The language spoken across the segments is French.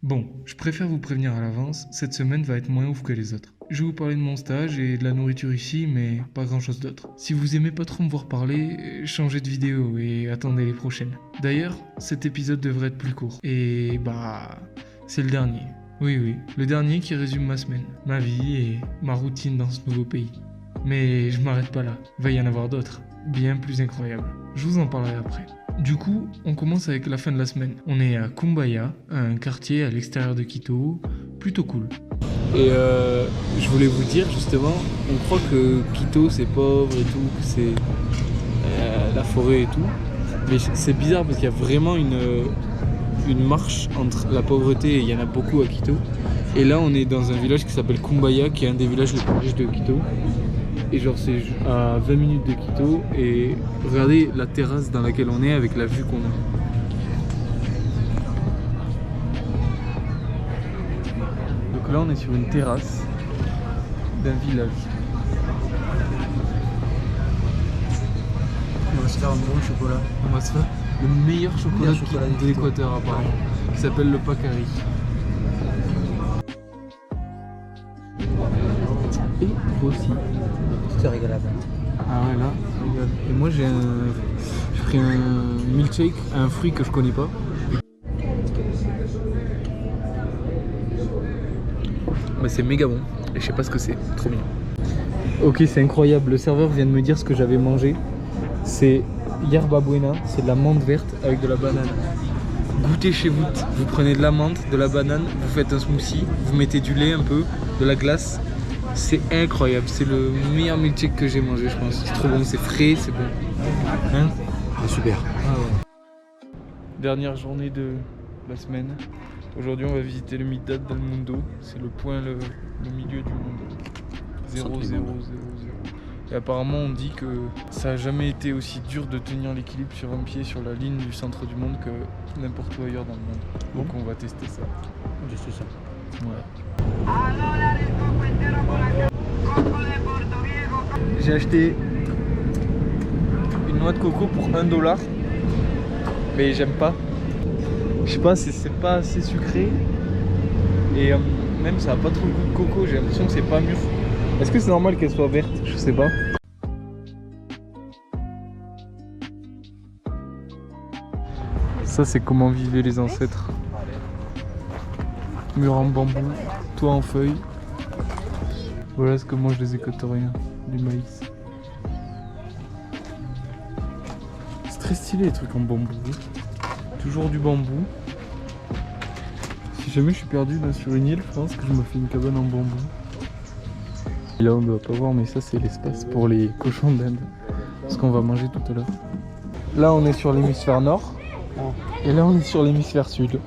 Bon, je préfère vous prévenir à l'avance, cette semaine va être moins ouf que les autres. Je vais vous parler de mon stage et de la nourriture ici, mais pas grand chose d'autre. Si vous aimez pas trop me voir parler, changez de vidéo et attendez les prochaines. D'ailleurs, cet épisode devrait être plus court. Et c'est le dernier. Oui, le dernier qui résume ma semaine, ma vie et ma routine dans ce nouveau pays. Mais je m'arrête pas là, va y en avoir d'autres, bien plus incroyables. Je vous en parlerai après. Du coup, on commence avec la fin de la semaine. On est à Kumbaya, un quartier à l'extérieur de Quito, plutôt cool. Et je voulais vous dire justement, on croit que Quito c'est pauvre et tout, que c'est la forêt et tout. Mais c'est bizarre parce qu'il y a vraiment une marche entre la pauvreté et il y en a beaucoup à Quito. Et là on est dans un village qui s'appelle Kumbaya, qui est un des villages les plus riches de Quito. Et genre c'est à 20 minutes de Quito et regardez la terrasse dans laquelle on est avec la vue qu'on a. Donc là on est sur une terrasse d'un village. On va se faire un bon chocolat. On va se faire le meilleur chocolat de l'Équateur apparemment, qui s'appelle le Pacari. Et vous aussi. C'est régalable. Ah ouais là, regarde. Et moi j'ai pris un milkshake, un fruit que je connais pas. Mais c'est méga bon et je sais pas ce que c'est, trop bien. Ok, c'est incroyable, le serveur vient de me dire ce que j'avais mangé. C'est yerba buena, c'est de la menthe verte avec de la banane. Goûtez chez vous, vous prenez de la menthe, de la banane, vous faites un smoothie, vous mettez du lait un peu, de la glace. C'est incroyable, c'est le meilleur milkshake que j'ai mangé je pense. C'est trop bon, c'est frais, c'est bon. Hein? C'est super. Ah ouais. Dernière journée de la semaine. Aujourd'hui on va visiter le Mitad del Mundo. C'est le point, le milieu du monde. 0, 0, 0, 0. Et apparemment on dit que ça n'a jamais été aussi dur de tenir l'équilibre sur un pied sur la ligne du centre du monde que n'importe où ailleurs dans le monde. Donc on va tester ça. Juste ça. Ouais. J'ai acheté une noix de coco pour $1, mais j'aime pas. Je sais pas, c'est pas assez sucré et même ça a pas trop le goût de coco, j'ai l'impression que c'est pas mûr. Est-ce que c'est normal qu'elle soit verte? Je sais pas. Ça c'est comment vivaient les ancêtres. Mur en bambou, toit en feuilles. Voilà ce que mangent les équatoriens, du maïs. C'est très stylé les trucs en bambou. Toujours du bambou. Si jamais je suis perdu là, sur une île, je pense que je me fais une cabane en bambou. Et là on ne doit pas voir, mais ça c'est l'espace pour les cochons d'Inde. Ce qu'on va manger tout à l'heure. Là on est sur l'hémisphère nord. Et là on est sur l'hémisphère sud.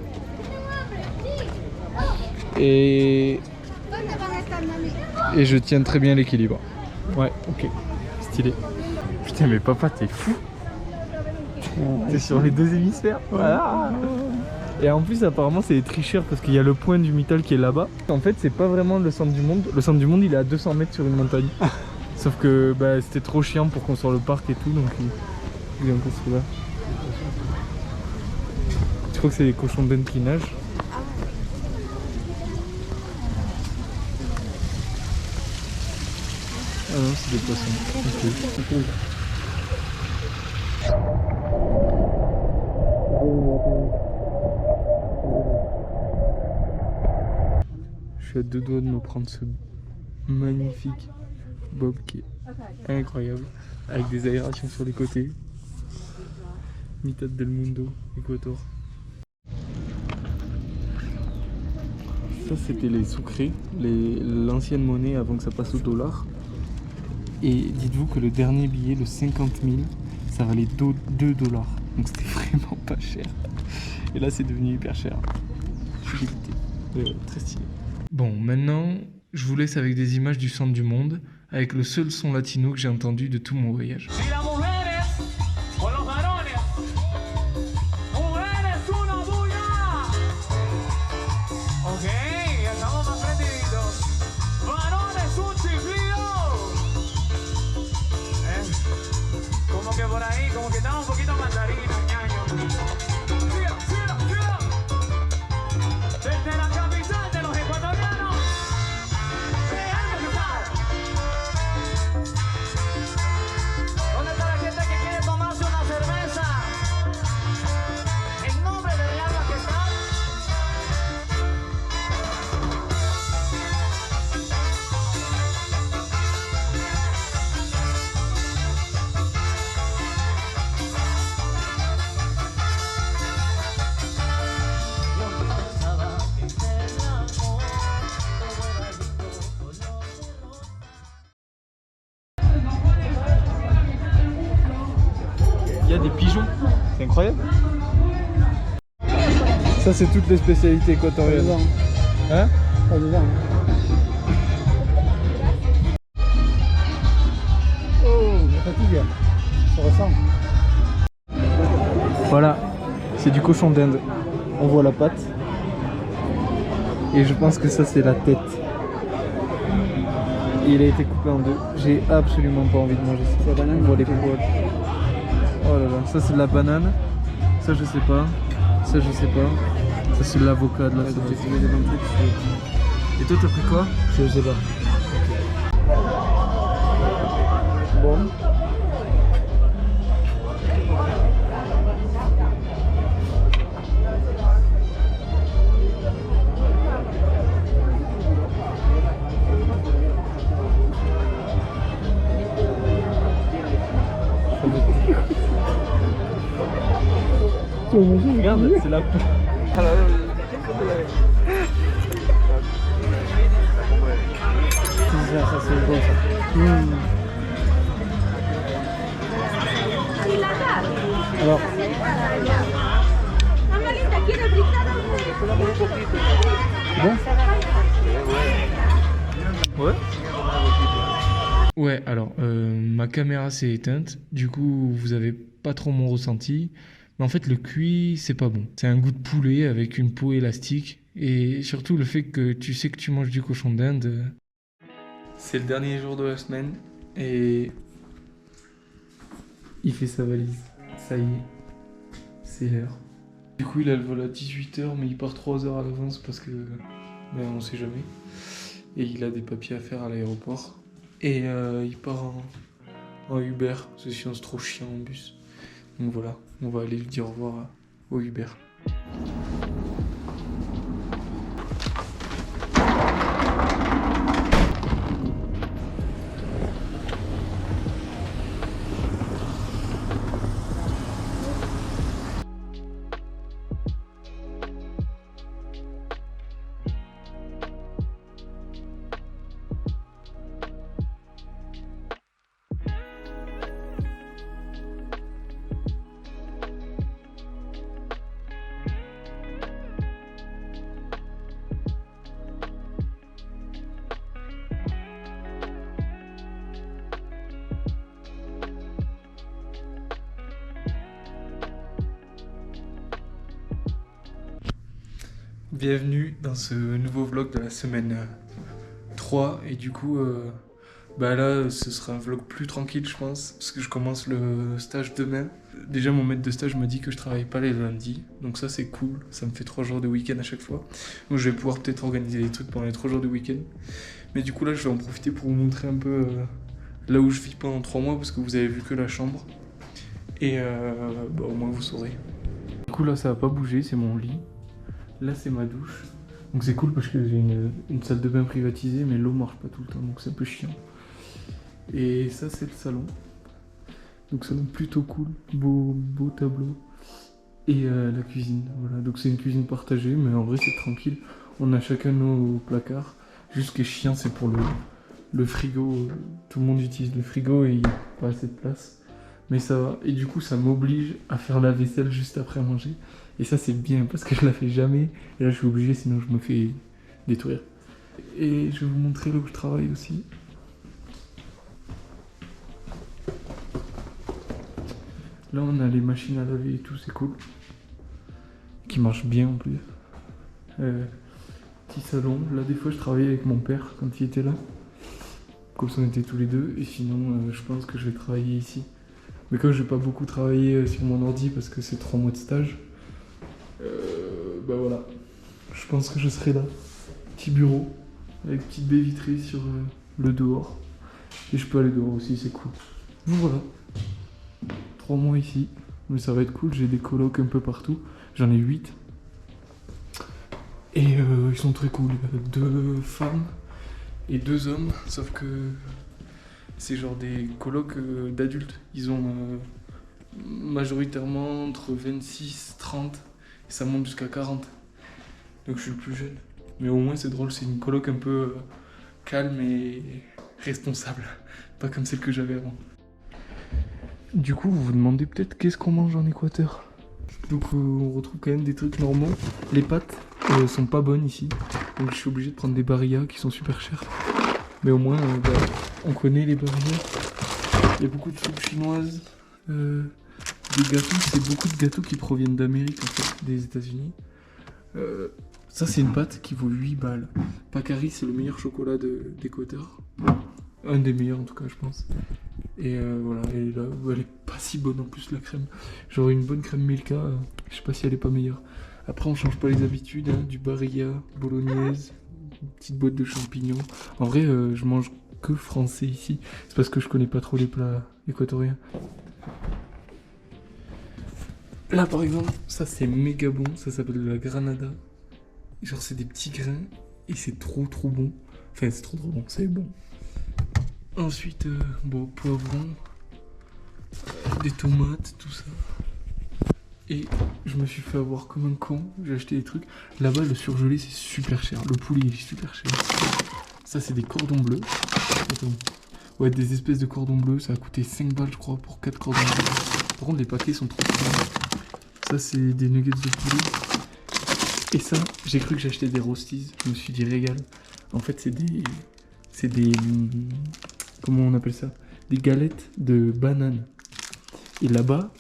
Et je tiens très bien l'équilibre. Ouais, ok, stylé. Putain mais papa t'es fou. T'es sur les deux hémisphères. Voilà. Et en plus apparemment c'est des tricheurs parce qu'il y a le point du Mittal qui est là-bas. En fait c'est pas vraiment le centre du monde. Le centre du monde il est à 200 mètres sur une montagne. Sauf que c'était trop chiant pour construire le parc et tout, donc ils ont construit là. Je crois que c'est les cochons d'Inde qui nagent. Ah non, c'est des poissons. Okay. Je suis à deux doigts de me prendre ce magnifique bob qui est incroyable, avec des aérations sur les côtés. Mitad del Mundo, Équateur. Ça c'était les sucrés, l'ancienne monnaie avant que ça passe au dollar. Et dites-vous que le dernier billet, le 50 000, ça valait $2. Donc c'était vraiment pas cher. Et là c'est devenu hyper cher. Je suis dégoûté. Très stylé. Bon, maintenant, je vous laisse avec des images du centre du monde, avec le seul son latino que j'ai entendu de tout mon voyage. Desde a des pigeons. C'est incroyable. Ça, c'est toutes les spécialités équatoriennes. Hein? Pas dedans. Oh, la fatigue. Ça ressemble. Voilà, c'est du cochon d'Inde. On voit la patte. Et je pense que ça, c'est la tête. Et il a été coupé en deux. J'ai absolument pas envie de manger ça. C'est la banane. On voit les poils. Oh là là, ça c'est de la banane. Ça je sais pas. Ça je sais pas. Ça c'est de l'avocat, de la sauce. Et toi t'as pris quoi? Je sais pas. Bon. Regarde, c'est la peau. Ça c'est bon ça. Alors, bon. Ouais. Ouais, alors, ma caméra s'est éteinte, du coup, vous avez pas trop mon ressenti. Mais en fait, le cuit, c'est pas bon. C'est un goût de poulet avec une peau élastique. Et surtout, le fait que tu sais que tu manges du cochon d'Inde. C'est le dernier jour de la semaine et il fait sa valise. Ça y est, c'est l'heure. Du coup, il a le vol à 18h, mais il part 3 heures à l'avance parce que on sait jamais. Et il a des papiers à faire à l'aéroport. Et il part en Uber, parce que sinon c'est trop chiant en bus. Donc voilà, on va aller lui dire au revoir au Uber. Bienvenue dans ce nouveau vlog de la semaine 3 et du coup là ce sera un vlog plus tranquille je pense parce que je commence le stage demain. Déjà mon maître de stage m'a dit que je travaille pas les lundis donc ça c'est cool, ça me fait 3 jours de week-end à chaque fois. Donc je vais pouvoir peut-être organiser des trucs pendant les 3 jours de week-end. Mais du coup là je vais en profiter pour vous montrer un peu là où je vis pendant 3 mois parce que vous avez vu que la chambre. Et au moins vous saurez. Du coup là ça va pas bouger, c'est mon lit. Là c'est ma douche, donc c'est cool parce que j'ai une salle de bain privatisée mais l'eau marche pas tout le temps donc c'est un peu chiant. Et ça c'est le salon, donc salon plutôt cool, beau tableau. Et la cuisine, voilà, donc c'est une cuisine partagée mais en vrai c'est tranquille, on a chacun nos placards. Juste ce qui est chiant c'est pour le frigo, tout le monde utilise le frigo et il n'y a pas assez de place. Mais ça va, et du coup ça m'oblige à faire la vaisselle juste après manger. Et ça c'est bien parce que je la fais jamais. Et là je suis obligé sinon je me fais détruire. Et je vais vous montrer là où je travaille aussi. Là on a les machines à laver et tout, c'est cool. Qui marchent bien en plus. Petit salon, là des fois je travaillais avec mon père quand il était là. Comme ça on était tous les deux. Et sinon je pense que je vais travailler ici. Mais comme je vais pas beaucoup travailler sur mon ordi parce que c'est 3 mois de stage, voilà, je pense que je serai là. Petit bureau, avec petite baie vitrée sur le dehors. Et je peux aller dehors aussi, c'est cool. Donc voilà, 3 mois ici, mais ça va être cool, j'ai des colocs un peu partout, j'en ai 8. Et ils sont très cool, il y a 2 femmes et 2 hommes, sauf que c'est genre des colocs d'adultes. Ils ont majoritairement entre 26, 30 et ça monte jusqu'à 40. Donc je suis le plus jeune. Mais au moins c'est drôle, c'est une coloc un peu calme et responsable. Pas comme celle que j'avais avant. Du coup, vous vous demandez peut-être qu'est-ce qu'on mange en Équateur. Donc on retrouve quand même des trucs normaux. Les pâtes sont pas bonnes ici. Donc je suis obligé de prendre des barillas qui sont super chers. Mais au moins, on connaît les barillas. Il y a beaucoup de soupes chinoises. Des gâteaux, c'est beaucoup de gâteaux qui proviennent d'Amérique en fait, des États-Unis. Ça c'est une pâte qui vaut 8 balles. Pacari, c'est le meilleur chocolat d'Équateur. Un des meilleurs en tout cas je pense. Et voilà, et là, elle est pas si bonne en plus la crème. J'aurais une bonne crème Milka, je sais pas si elle est pas meilleure. Après on change pas les habitudes, hein, du barilla, bolognaise, une petite boîte de champignons. En vrai je mange que français ici, c'est parce que je connais pas trop les plats équatoriens. Là par exemple, ça c'est méga bon, ça s'appelle de la granada. Genre c'est des petits grains et c'est trop bon. Enfin c'est trop bon, c'est bon. Ensuite, bon, poivron, des tomates, tout ça. Et je me suis fait avoir comme un con, j'ai acheté des trucs. Là-bas, le surgelé, c'est super cher. Le poulet, il est super cher. Ça, c'est des cordons bleus. Attends. Ouais, des espèces de cordons bleus. Ça a coûté 5 balles, je crois, pour 4 cordons bleus. Par contre, les paquets sont trop chers. Ça, c'est des nuggets de poulet. Et ça, j'ai cru que j'achetais des roasties. Je me suis dit, régal. En fait, c'est des... Comment on appelle ça? Des galettes de banane. Et là-bas,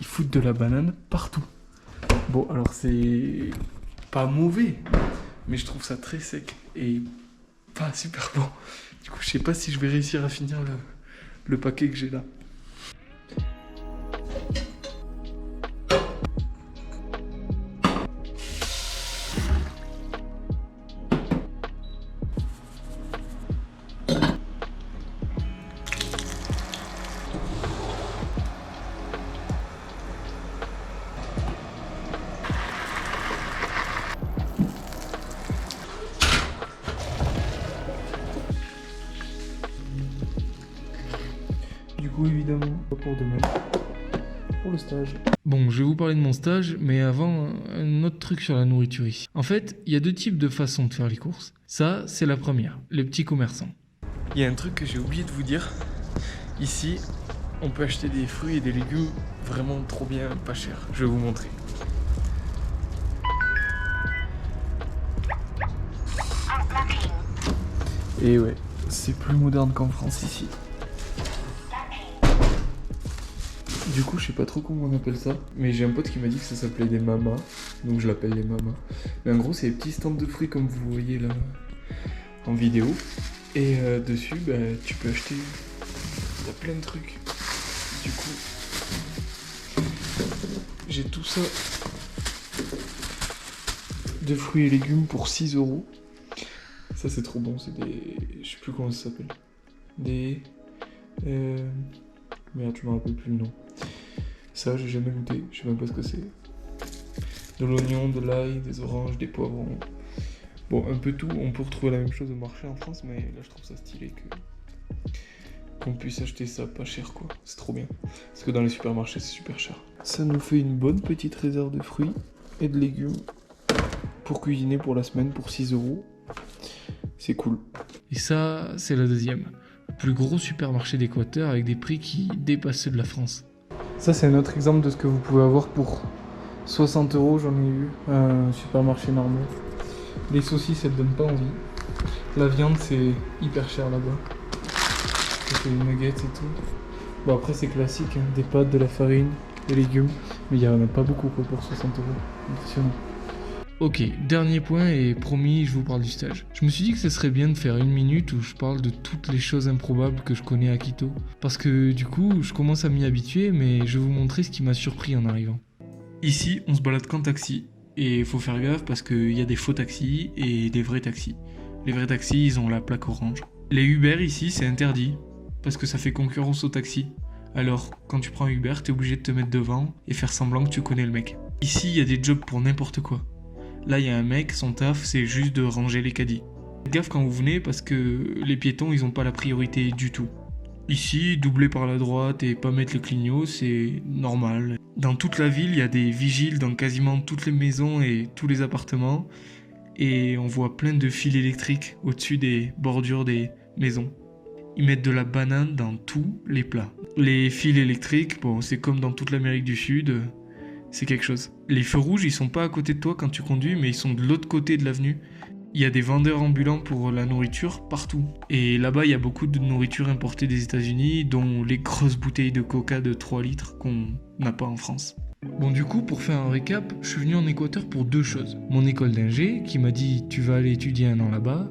ils foutent de la banane partout. Bon, alors c'est pas mauvais, mais je trouve ça très sec et pas super bon. Du coup, je sais pas si je vais réussir à finir le paquet que j'ai là. Du coup, évidemment, pas pour demain, pour le stage. Bon, je vais vous parler de mon stage, mais avant, un autre truc sur la nourriture ici. En fait, il y a deux types de façons de faire les courses. Ça, c'est la première, les petits commerçants. Il y a un truc que j'ai oublié de vous dire. Ici, on peut acheter des fruits et des légumes vraiment trop bien, pas cher. Je vais vous montrer. Et ouais, c'est plus moderne qu'en France ici. Du coup, je sais pas trop comment on appelle ça, mais j'ai un pote qui m'a dit que ça s'appelait des mamas, donc je l'appelle les mamas. Mais en gros, c'est des petits stands de fruits comme vous voyez là en vidéo. Et dessus, bah, tu peux acheter. Il y a plein de trucs. Du coup, j'ai tout ça de fruits et légumes pour 6 €. Ça, c'est trop bon. C'est des. Je sais plus comment ça s'appelle. Des. Merde, je me rappelle plus le nom. Ça, j'ai jamais goûté, je sais même pas ce que c'est. De l'oignon, de l'ail, des oranges, des poivrons. Bon, un peu tout. On peut retrouver la même chose au marché en France, mais là, je trouve ça stylé qu'on puisse acheter ça pas cher, quoi. C'est trop bien. Parce que dans les supermarchés, c'est super cher. Ça nous fait une bonne petite réserve de fruits et de légumes pour cuisiner pour la semaine pour 6 €. C'est cool. Et ça, c'est la deuxième. Le plus gros supermarché d'Équateur avec des prix qui dépassent ceux de la France. Ça, c'est un autre exemple de ce que vous pouvez avoir pour 60 €, j'en ai eu à un supermarché normal. Les saucisses, elles donnent pas envie. La viande, c'est hyper cher là-bas. C'est les nuggets et tout. Bon, après, c'est classique, hein, des pâtes, de la farine, des légumes. Mais il y en a pas beaucoup quoi, pour 60 €. Impressionnant. Ok, dernier point et promis, je vous parle du stage. Je me suis dit que ce serait bien de faire une minute où je parle de toutes les choses improbables que je connais à Quito. Parce que du coup, je commence à m'y habituer, mais je vais vous montrer ce qui m'a surpris en arrivant. Ici, on se balade qu'en taxi. Et il faut faire gaffe parce qu'il y a des faux taxis et des vrais taxis. Les vrais taxis, ils ont la plaque orange. Les Uber ici, c'est interdit. Parce que ça fait concurrence aux taxis. Alors, quand tu prends Uber, t'es obligé de te mettre devant et faire semblant que tu connais le mec. Ici, il y a des jobs pour n'importe quoi. Là, il y a un mec, son taf, c'est juste de ranger les caddies. Faites gaffe quand vous venez parce que les piétons, ils ont pas la priorité du tout. Ici, doubler par la droite et pas mettre le clignot, c'est normal. Dans toute la ville, il y a des vigiles dans quasiment toutes les maisons et tous les appartements. Et on voit plein de fils électriques au-dessus des bordures des maisons. Ils mettent de la banane dans tous les plats. Les fils électriques, bon, c'est comme dans toute l'Amérique du Sud, c'est quelque chose. Les feux rouges, ils sont pas à côté de toi quand tu conduis, mais ils sont de l'autre côté de l'avenue. Il y a des vendeurs ambulants pour la nourriture partout. Et là-bas, il y a beaucoup de nourriture importée des États-Unis, dont les grosses bouteilles de coca de 3 litres qu'on n'a pas en France. Bon, du coup, pour faire un récap, je suis venu en Équateur pour 2 choses. Mon école d'ingé, qui m'a dit tu vas aller étudier 1 an là-bas,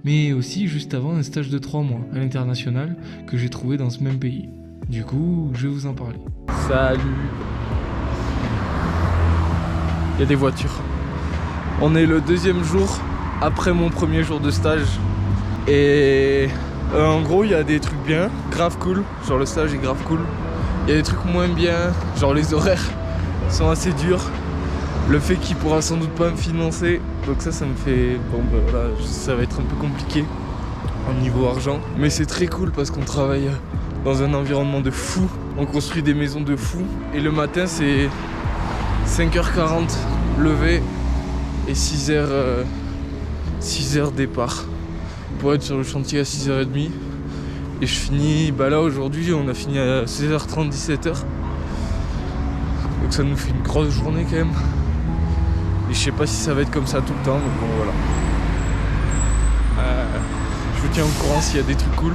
mais aussi juste avant un stage de 3 mois à l'international que j'ai trouvé dans ce même pays. Du coup, je vais vous en parler. Salut. Il y a des voitures. On est le 2e jour après mon premier jour de stage. Et en gros, il y a des trucs bien, grave cool. Genre le stage est grave cool. Il y a des trucs moins bien, genre les horaires sont assez durs. Le fait qu'il pourra sans doute pas me financer. Donc ça me fait... Bon ben voilà, ça va être un peu compliqué au niveau argent. Mais c'est très cool parce qu'on travaille dans un environnement de fou. On construit des maisons de fou. Et le matin c'est 5h40 lever et 6h départ. Pour être sur le chantier à 6h30. Et je finis, bah là aujourd'hui on a fini à 16h30, 17h. Donc ça nous fait une grosse journée quand même. Et je sais pas si ça va être comme ça tout le temps, mais bon voilà. Je vous tiens au courant s'il y a des trucs cool.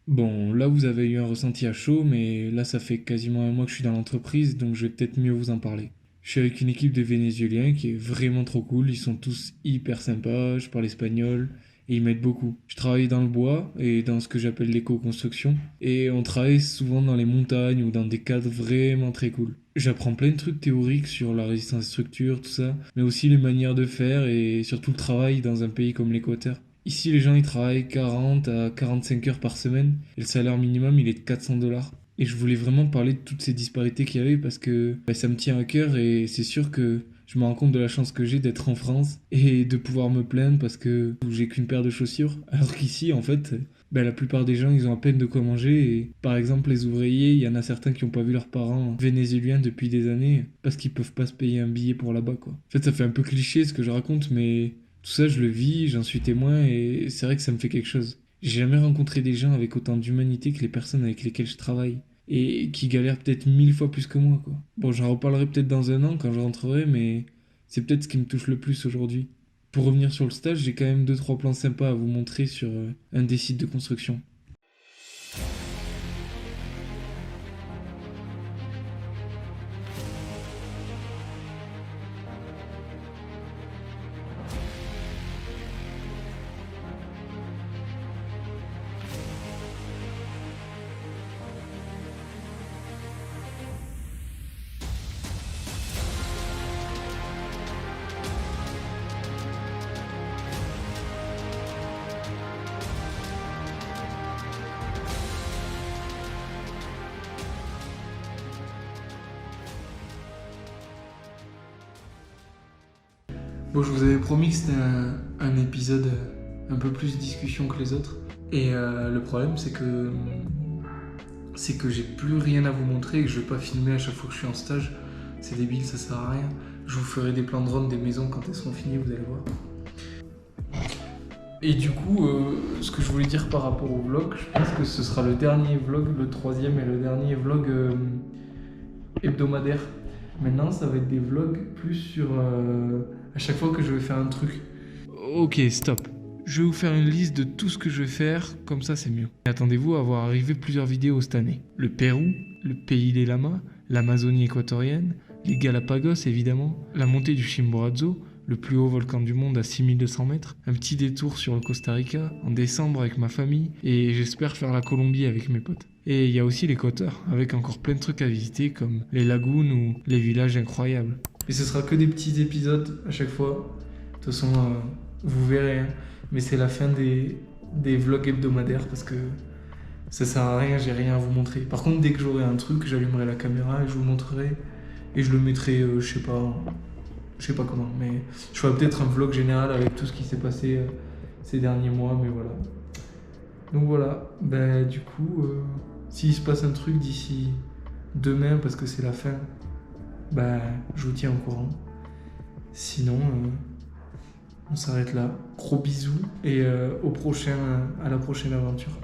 Bon, là vous avez eu un ressenti à chaud, mais là ça fait quasiment 1 mois que je suis dans l'entreprise, donc je vais peut-être mieux vous en parler. Je suis avec une équipe de Vénézuéliens qui est vraiment trop cool, ils sont tous hyper sympas, je parle espagnol, et ils m'aident beaucoup. Je travaille dans le bois et dans ce que j'appelle l'éco-construction, et on travaille souvent dans les montagnes ou dans des cadres vraiment très cool. J'apprends plein de trucs théoriques sur la résistance des structures, tout ça, mais aussi les manières de faire et surtout le travail dans un pays comme l'Équateur. Ici, les gens ils travaillent 40 à 45 heures par semaine et le salaire minimum il est de 400$. Et je voulais vraiment parler de toutes ces disparités qu'il y avait parce que ça me tient à cœur et c'est sûr que je me rends compte de la chance que j'ai d'être en France et de pouvoir me plaindre parce que j'ai qu'une paire de chaussures. Alors qu'ici, en fait, la plupart des gens, ils ont à peine de quoi manger. Et par exemple, les ouvriers, il y en a certains qui n'ont pas vu leurs parents vénézuéliens depuis des années parce qu'ils peuvent pas se payer un billet pour là-bas, quoi. En fait, ça fait un peu cliché ce que je raconte, mais tout ça, je le vis, j'en suis témoin et c'est vrai que ça me fait quelque chose. J'ai jamais rencontré des gens avec autant d'humanité que les personnes avec lesquelles je travaille. Et qui galèrent peut-être 1000 fois plus que moi, quoi. Bon, j'en reparlerai peut-être dans 1 an quand je rentrerai, mais c'est peut-être ce qui me touche le plus aujourd'hui. Pour revenir sur le stage, j'ai quand même 2-3 plans sympas à vous montrer sur un des sites de construction. Bon, je vous avais promis que c'était un épisode un peu plus discussion que les autres. Et le problème, c'est que j'ai plus rien à vous montrer et que je vais pas filmer à chaque fois que je suis en stage. C'est débile, ça sert à rien. Je vous ferai des plans de drone des maisons quand elles seront finies, vous allez voir. Et du coup, ce que je voulais dire par rapport au vlog, je pense que ce sera le dernier vlog, le 3e et le dernier vlog hebdomadaire. Maintenant, ça va être des vlogs plus sur à chaque fois que je vais faire un truc. Ok, stop. Je vais vous faire une liste de tout ce que je vais faire, comme ça c'est mieux. Et attendez-vous à voir arriver plusieurs vidéos cette année. Le Pérou, le pays des lamas, l'Amazonie équatorienne, les Galapagos évidemment, la montée du Chimborazo, le plus haut volcan du monde à 6200 mètres, un petit détour sur le Costa Rica, en décembre avec ma famille, et j'espère faire la Colombie avec mes potes. Et il y a aussi l'Équateur, avec encore plein de trucs à visiter comme les lagunes ou les villages incroyables. Et ce sera que des petits épisodes à chaque fois. De toute façon, vous verrez, hein. Mais c'est la fin des vlogs hebdomadaires parce que ça sert à rien, j'ai rien à vous montrer. Par contre, dès que j'aurai un truc, j'allumerai la caméra et je vous montrerai. Et je le mettrai, je sais pas comment, mais je ferai peut-être un vlog général avec tout ce qui s'est passé ces derniers mois, mais voilà. Donc voilà, du coup, s'il se passe un truc d'ici demain, parce que c'est la fin, je vous tiens au courant. Sinon, on s'arrête là. Gros bisous et à la prochaine aventure.